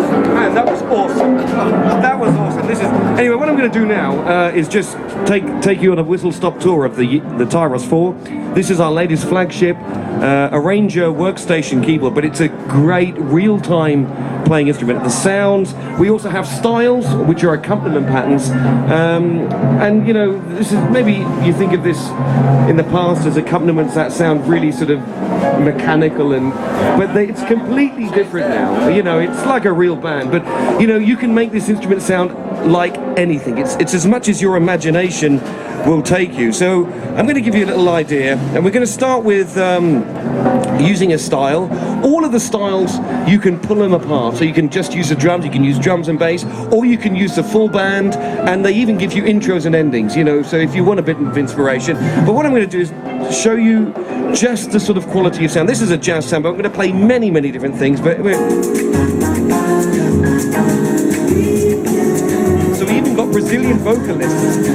Man, that was awesome. That was awesome. This is anyway. What I'm going to do now is just take you on a whistle-stop tour of the Tyros 4. This is our latest flagship, Arranger workstation keyboard, but it's a great real-time playing instrument. The sounds. We also have styles, which are accompaniment patterns, and you know, this is maybe you think of this in the past as accompaniments that sound really sort of mechanical, but it's completely different now. You know, it's like a real band, but you know, you can make this instrument sound like anything. It's as much as your imagination will take you. So I'm going to give you a little idea, and we're going to start with using a style. All of the styles, you can pull them apart, so you can just use the drums, you can use drums and bass, or you can use the full band, and they even give you intros and endings, you know, so if you want a bit of inspiration. But what I'm going to do is show you just the sort of quality of sound. This is a jazz sound, but I'm going to play many, many different things, but so we even got Brazilian vocalists.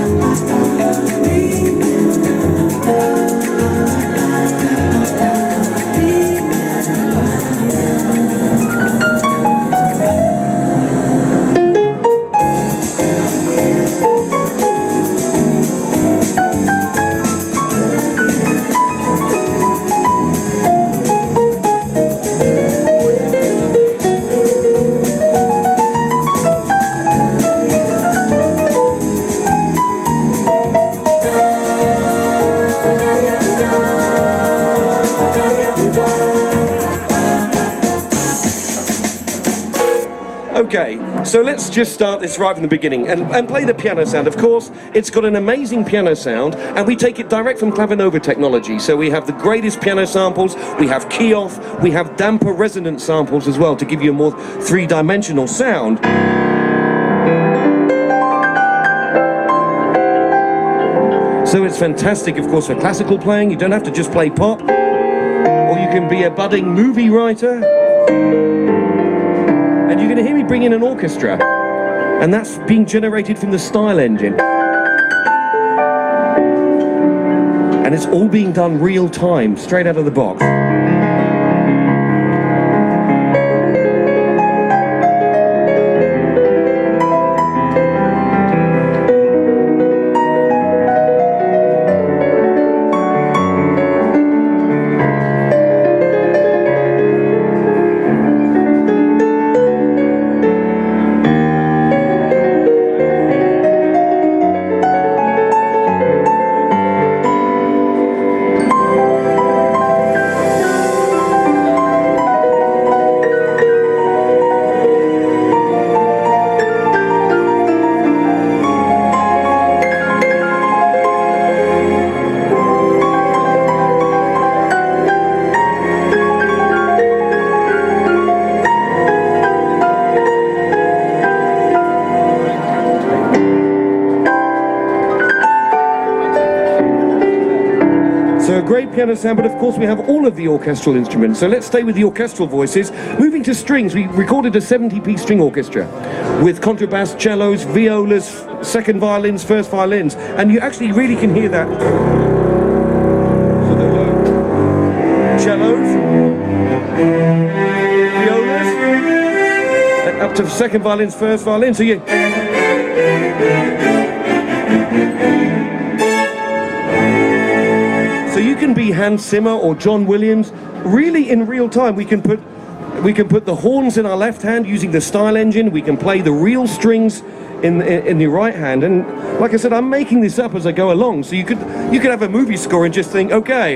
Okay, so let's just start this right from the beginning and play the piano sound. Of course, it's got an amazing piano sound, and we take it direct from Clavinova technology. So we have the greatest piano samples, we have key off, we have damper resonance samples as well to give you a more three-dimensional sound. So it's fantastic, of course, for classical playing. You don't have to just play pop, or you can be a budding movie writer. And you're going to hear me bring in an orchestra, and that's being generated from the style engine. And it's all being done real time, straight out of the box. So a great piano sound, but of course we have all of the orchestral instruments. So let's stay with the orchestral voices. Moving to strings, we recorded a 70-piece string orchestra with contrabass, cellos, violas, second violins, first violins, and you actually really can hear that. So the cellos, violas, and up to second violins, first violin. So you. So you can be Hans Zimmer or John Williams, really in real time. We can put the horns in our left hand using the style engine. We can play the real strings in the right hand. And like I said, I'm making this up as I go along. So you could have a movie score and just think, okay.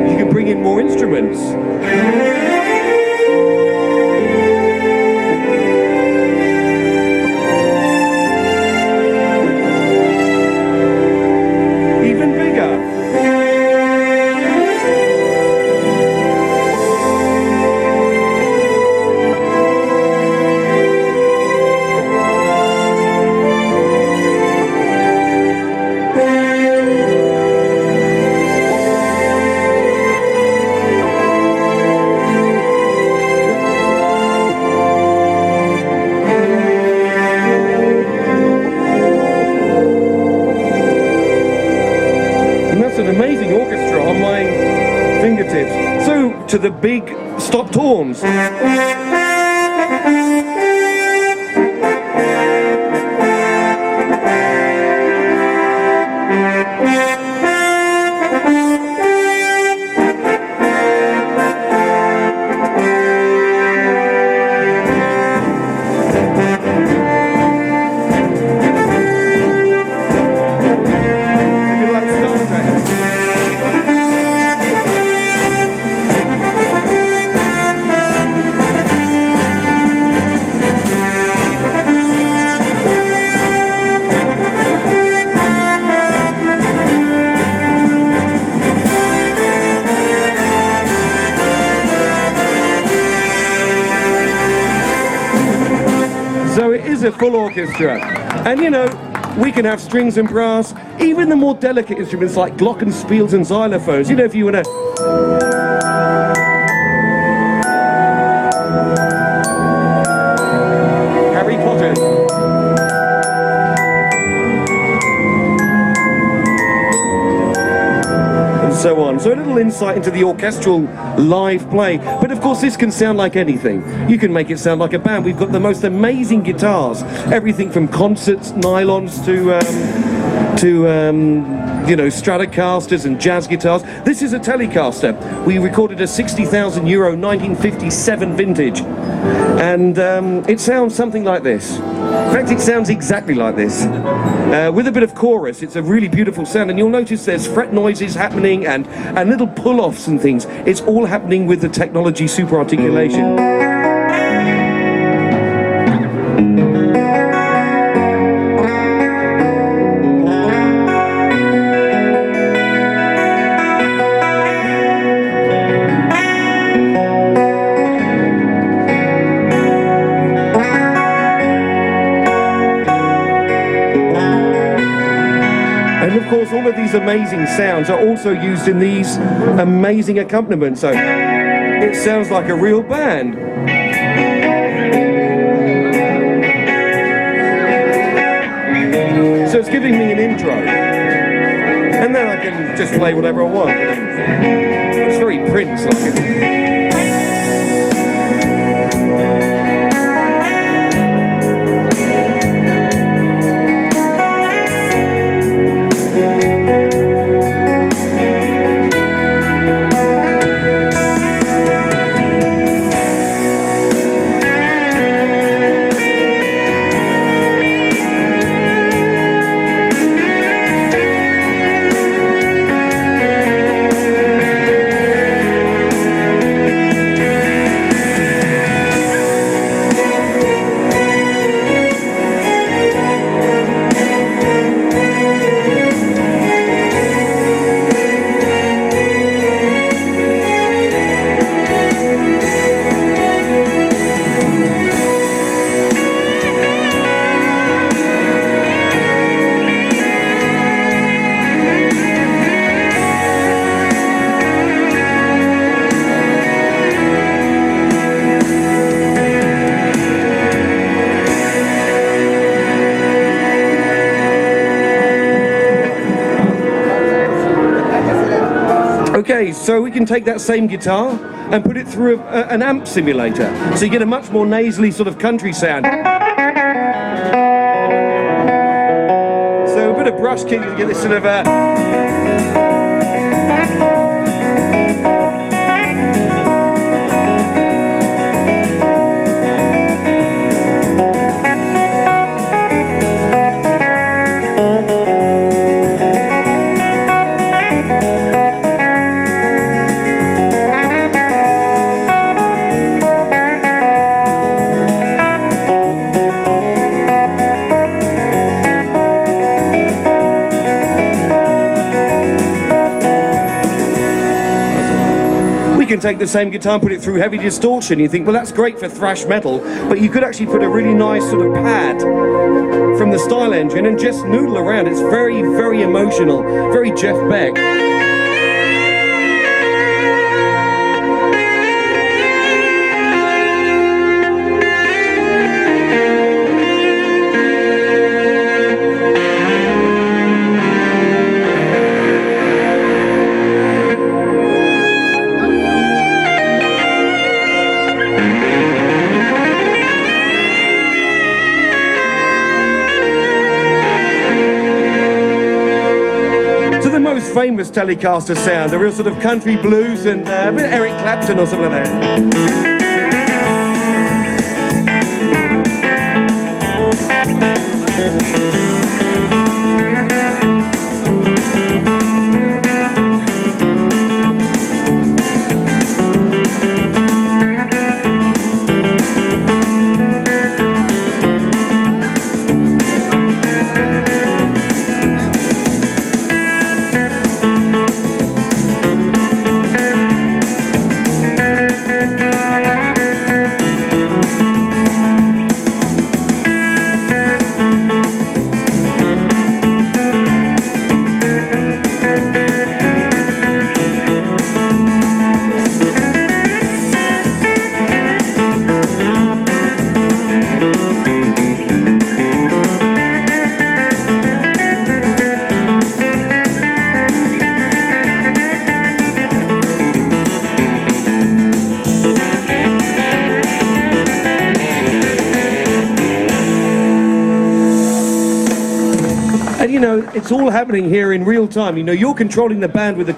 You can bring in more instruments. to the big stopped horns. So it is a full orchestra, and you know, we can have strings and brass, even the more delicate instruments like glockenspiels and xylophones. You know, if you want to Harry Potter. So on. So a little insight into the orchestral live play. But of course this can sound like anything. You can make it sound like a band. We've got the most amazing guitars. Everything from concerts, nylons to you know, Stratocasters and jazz guitars. This is a Telecaster. We recorded a 60,000 euro 1957 vintage. And it sounds something like this. In fact, it sounds exactly like this. With a bit of chorus, it's a really beautiful sound, and you'll notice there's fret noises happening and little pull-offs and things. It's all happening with the technology super articulation. And of course, all of these amazing sounds are also used in these amazing accompaniments. So it sounds like a real band. So it's giving me an intro. And then I can just play whatever I want. It's very Prince-like. Okay, so we can take that same guitar and put it through an amp simulator, so you get a much more nasally sort of country sound. So a bit of brush kicking to get this sort of we can take the same guitar and put it through heavy distortion. You think, well, that's great for thrash metal, but you could actually put a really nice sort of pad from the Style Engine and just noodle around. It's very, very emotional, very Jeff Beck. famous Telecaster sound, a real sort of country blues and a bit of Eric Clapton or something like that. And you know, it's all happening here in real time. You know, you're controlling the band with the